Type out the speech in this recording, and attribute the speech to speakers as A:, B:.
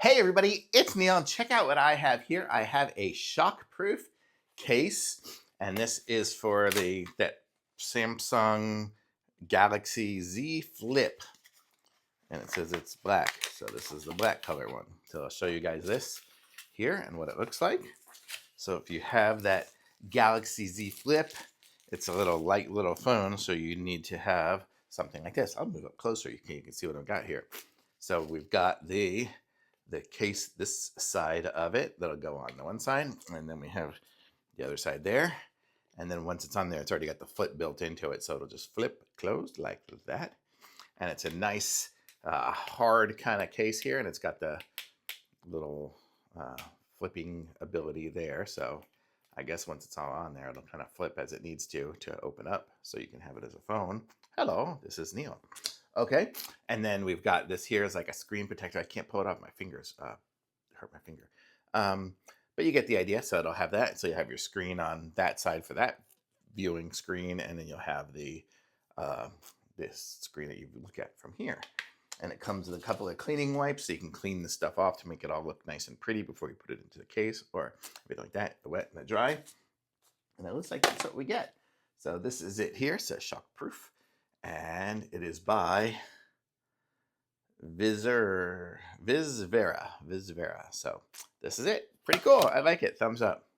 A: Hey everybody, it's Neil, and check out what I have here. I have a shockproof case, and this is for that Samsung Galaxy Z Flip, and it says it's black, so this is the black color one. So I'll show you guys this here and what it looks like. So if you have that Galaxy Z Flip, it's a light little phone, so you need to have something like this. I'll move up closer. You can see what I've got here. So we've got the case, this side of it, that'll go on the one side, and then we have the other side there. And then once it's on there, it's already got the flip built into it, so it'll just flip closed like that. And it's a nice hard kind of case here, and it's got the little flipping ability there. So I guess once it's all on there, it'll kind of flip as it needs to open up, so you can have it as a phone. Hello, this is Neil. Okay, and then we've got this here is like a screen protector. I can't pull it off my fingers. Hurt my finger. But you get the idea. So it'll have that. So you have your screen on that side for that viewing screen, and then you'll have the this screen that you look at from here. And it comes with a couple of cleaning wipes, so you can clean the stuff off to make it all look nice and pretty before you put it into the case, or everything like that, the wet and the dry. And it looks like that's what we get. So this is it here. It says Shockproof. And it is by Vizvera. So this is it. Pretty cool. I like it. Thumbs up.